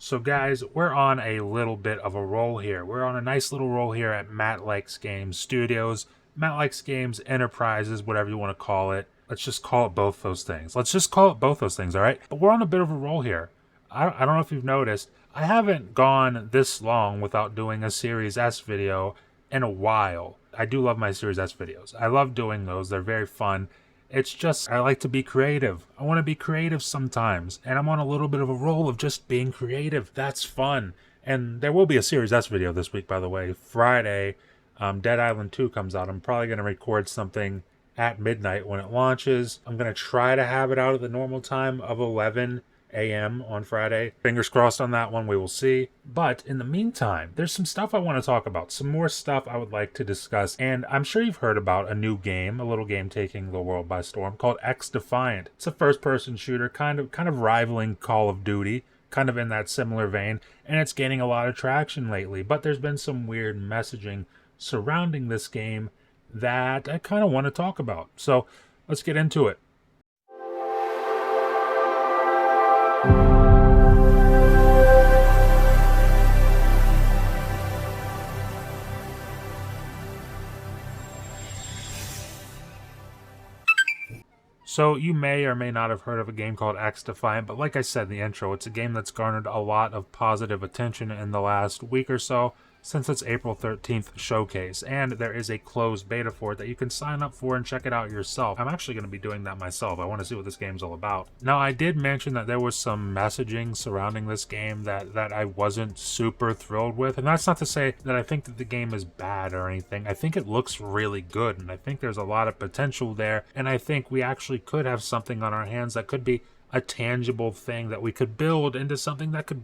So guys, we're on a little bit of a roll here. We're on a nice little roll here at Matt Likes Games Studios, Matt Likes Games Enterprises, whatever you want to call it. Let's just call it both those things. Let's just call it both those things, all right? But we're on a bit of a roll here. I don't know if you've noticed, I haven't gone this long without doing a Series S video in a while. I do love my Series S videos. I love doing those. They're very fun. It's just, I like to be creative. I want to be creative sometimes. And I'm on a little bit of a roll of just being creative. That's fun. And there will be a Series S video this week, by the way. Friday, Dead Island 2 comes out. I'm probably going to record something at midnight when it launches. I'm going to try to have it out at the normal time of 11 a.m. on Friday. Fingers crossed on that one, we will see. But in the meantime, there's some stuff I want to talk about, some more stuff I would like to discuss, and I'm sure you've heard about a new game, a little game taking the world by storm called xDefiant. It's a first-person shooter, kind of rivaling Call of Duty, kind of in that similar vein, and it's gaining a lot of traction lately, but there's been some weird messaging surrounding this game that I kind of want to talk about. So let's get into it. So you may or may not have heard of a game called xDefiant, but like I said in the intro, it's a game that's garnered a lot of positive attention in the last week or so since its April 13th showcase, and there is a closed beta for it that you can sign up for and check it out yourself. I'm actually going to be doing that myself. I want to see what this game's all about. Now, I did mention that there was some messaging surrounding this game that I wasn't super thrilled with, and that's not to say that I think that the game is bad or anything. I think it looks really good, and I think there's a lot of potential there, and I think we actually could have something on our hands that could be a tangible thing that we could build into something that could,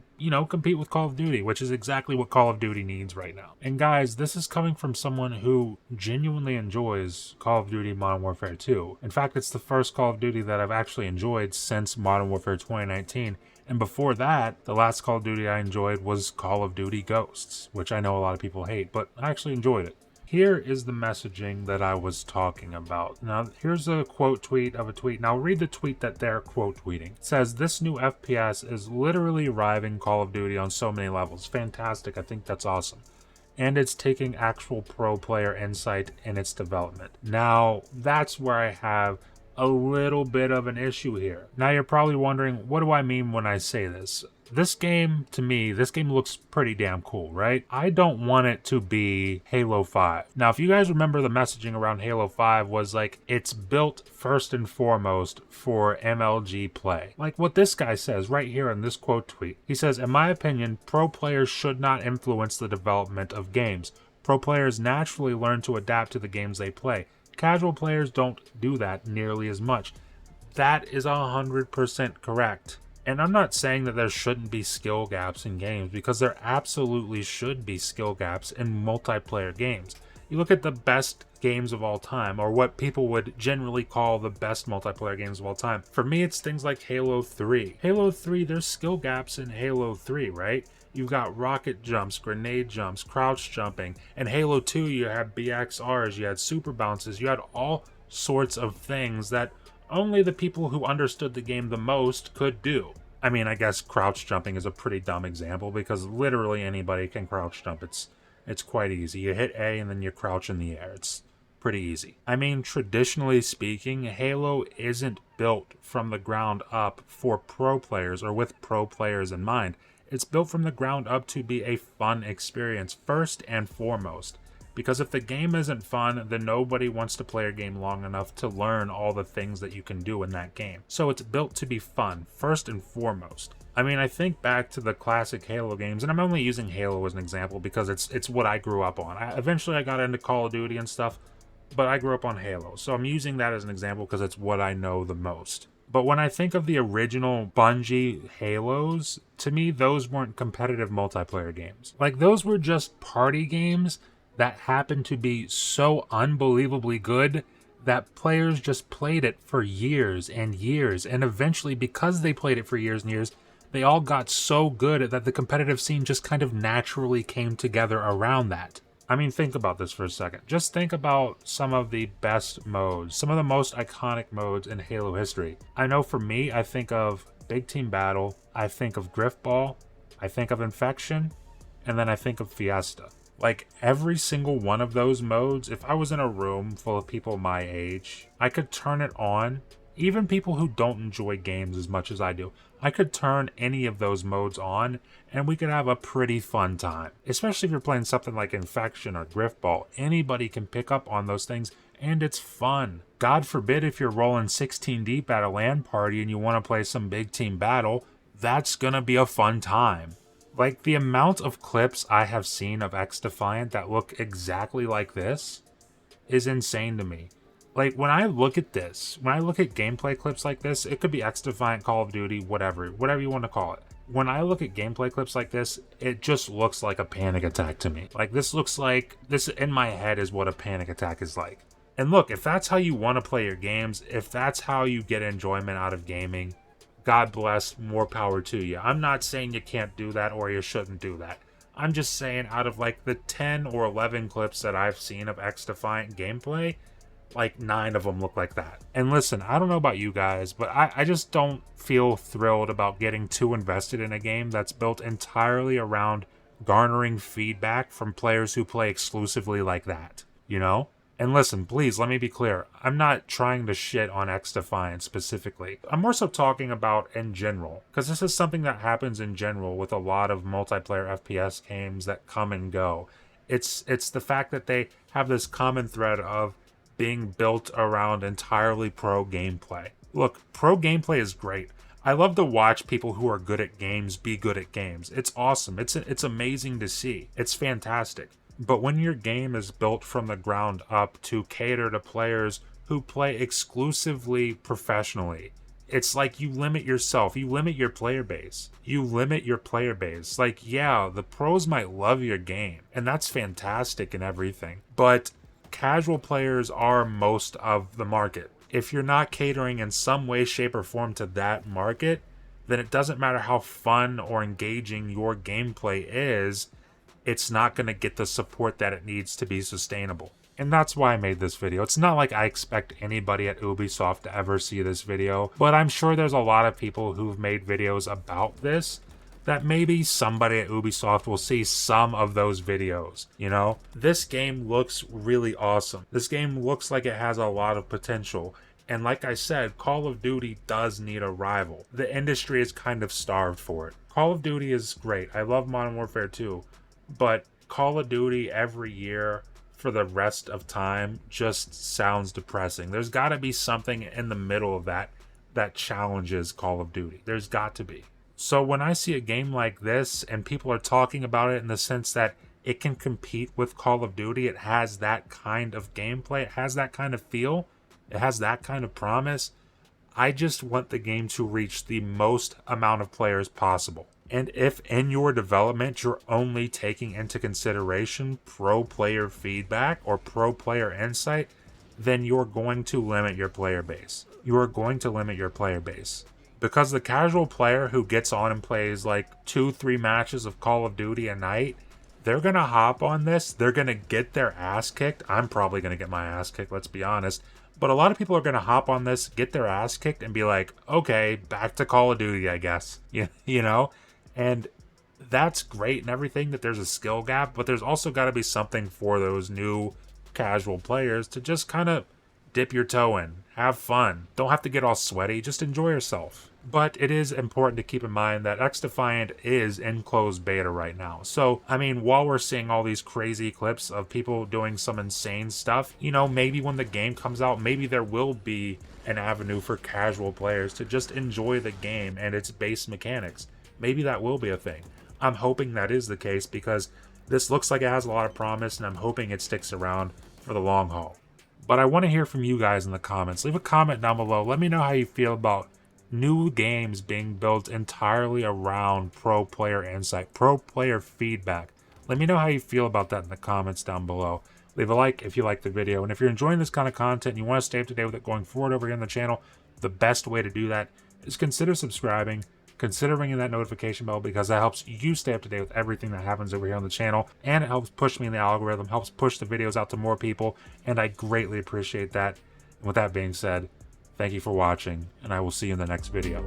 compete with Call of Duty, which is exactly what Call of Duty needs right now. And guys, this is coming from someone who genuinely enjoys Call of Duty Modern Warfare 2. In fact, it's the first Call of Duty that I've actually enjoyed since Modern Warfare 2019. And before that, the last Call of Duty I enjoyed was Call of Duty Ghosts, which I know a lot of people hate, but I actually enjoyed it. Here is the messaging that I was talking about. Now, here's a quote tweet of a tweet. Now, read the tweet that they're quote tweeting. It says, "This new FPS is literally rivaling Call of Duty on so many levels. Fantastic. I think that's awesome. And it's taking actual pro player insight in its development." Now, that's where I have a little bit of an issue here. Now, you're probably wondering, what do I mean when I say this? This game, to me, this game looks pretty damn cool, right? I don't want it to be Halo 5. Now, if you guys remember, the messaging around Halo 5 was like, it's built first and foremost for MLG play. Like what this guy says right here in this quote tweet. He says, "In my opinion, pro players should not influence the development of games. Pro players naturally learn to adapt to the games they play. Casual players don't do that nearly as much." That is 100% correct. And I'm not saying that there shouldn't be skill gaps in games, because there absolutely should be skill gaps in multiplayer games. You look at the best games of all time, or what people would generally call the best multiplayer games of all time. For me, it's things like Halo 3. Halo 3, there's skill gaps in Halo 3, right? You've got rocket jumps, grenade jumps, crouch jumping. In Halo 2, you had BXRs, you had super bounces, you had all sorts of things that only the people who understood the game the most could do. I mean, I guess crouch jumping is a pretty dumb example, because literally anybody can crouch jump. It's quite easy. You hit A and then you crouch in the air. It's pretty easy. I mean, traditionally speaking, Halo isn't built from the ground up for pro players or with pro players in mind. It's built from the ground up to be a fun experience first and foremost. Because if the game isn't fun, then nobody wants to play a game long enough to learn all the things that you can do in that game. So it's built to be fun, first and foremost. I mean, I think back to the classic Halo games, and I'm only using Halo as an example because it's what I grew up on. Eventually I got into Call of Duty and stuff, but I grew up on Halo. So I'm using that as an example because it's what I know the most. But when I think of the original Bungie Halos, to me, those weren't competitive multiplayer games. Like, those were just party games that happened to be so unbelievably good that players just played it for years and years. And eventually, because they played it for years and years, they all got so good that the competitive scene just kind of naturally came together around that. I mean, think about this for a second. Just think about some of the best modes, some of the most iconic modes in Halo history. I know for me, I think of Big Team Battle, I think of Driftball, I think of Infection, and then I think of Fiesta. Like, every single one of those modes, if I was in a room full of people my age, I could turn it on. Even people who don't enjoy games as much as I do, I could turn any of those modes on, and we could have a pretty fun time. Especially if you're playing something like Infection or Griffball. Anybody can pick up on those things, and it's fun. God forbid if you're rolling 16 deep at a LAN party and you want to play some big team battle, that's gonna be a fun time. Like, the amount of clips I have seen of xDefiant that look exactly like this is insane to me. Like, when I look at this, when I look at gameplay clips like this, it could be xDefiant, Call of Duty, whatever you want to call it. When I look at gameplay clips like this, it just looks like a panic attack to me. Like, this looks like, this in my head is what a panic attack is like. And look, if that's how you want to play your games, if that's how you get enjoyment out of gaming, God bless, more power to you. I'm not saying you can't do that or you shouldn't do that. I'm just saying, out of like the 10 or 11 clips that I've seen of xDefiant gameplay, like 9 of them look like that. And listen, I don't know about you guys, but I just don't feel thrilled about getting too invested in a game that's built entirely around garnering feedback from players who play exclusively like that, you know? And listen, please, let me be clear. I'm not trying to shit on xDefiant specifically. I'm more so talking about in general, because this is something that happens in general with a lot of multiplayer FPS games that come and go. It's the fact that they have this common thread of being built around entirely pro gameplay. Look, pro gameplay is great. I love to watch people who are good at games be good at games. It's awesome. It's amazing to see. It's fantastic. But when your game is built from the ground up to cater to players who play exclusively professionally, it's like you limit yourself. You limit your player base. You limit your player base. Like, yeah, the pros might love your game, and that's fantastic and everything. But casual players are most of the market. If you're not catering in some way, shape, or form to that market, then it doesn't matter how fun or engaging your gameplay is, it's not going to get the support that it needs to be sustainable. And that's why I made this video. It's not like I expect anybody at Ubisoft to ever see this video, but I'm sure there's a lot of people who've made videos about this that maybe somebody at Ubisoft will see some of those videos, you know? This game looks really awesome. This game looks like it has a lot of potential. And like I said, Call of Duty does need a rival. The industry is kind of starved for it. Call of Duty is great. I love Modern Warfare 2. But Call of Duty every year for the rest of time just sounds depressing. There's got to be something in the middle of that challenges Call of Duty. There's got to be. So when I see a game like this and people are talking about it in the sense that it can compete with Call of Duty, it has that kind of gameplay, it has that kind of feel, it has that kind of promise, I just want the game to reach the most amount of players possible. And if in your development you're only taking into consideration pro player feedback or pro player insight, then you're going to limit your player base. You are going to limit your player base. Because the casual player who gets on and plays like 2-3 matches of Call of Duty a night, they're going to hop on this, they're going to get their ass kicked. I'm probably going to get my ass kicked, let's be honest. But a lot of people are going to hop on this, get their ass kicked, and be like, okay, back to Call of Duty, I guess. You know? And that's great and everything that there's a skill gap, but there's also got to be something for those new casual players to just kind of dip your toe in, have fun. Don't have to get all sweaty, just enjoy yourself. But it is important to keep in mind that xDefiant is in closed beta right now. So, I mean, while we're seeing all these crazy clips of people doing some insane stuff, you know, maybe when the game comes out, maybe there will be an avenue for casual players to just enjoy the game and its base mechanics. Maybe that will be a thing. I'm hoping that is the case because this looks like it has a lot of promise and I'm hoping it sticks around for the long haul. But I want to hear from you guys in the comments. Leave a comment down below. Let me know how you feel about new games being built entirely around pro player insight, pro player feedback. Let me know how you feel about that in the comments down below. Leave a like if you like the video. And if you're enjoying this kind of content and you want to stay up to date with it going forward over here on the channel, the best way to do that is consider subscribing. Consider ringing that notification bell because that helps you stay up to date with everything that happens over here on the channel, and it helps push me in the algorithm, helps push the videos out to more people, and I greatly appreciate that. And with that being said, thank you for watching, and I will see you in the next video.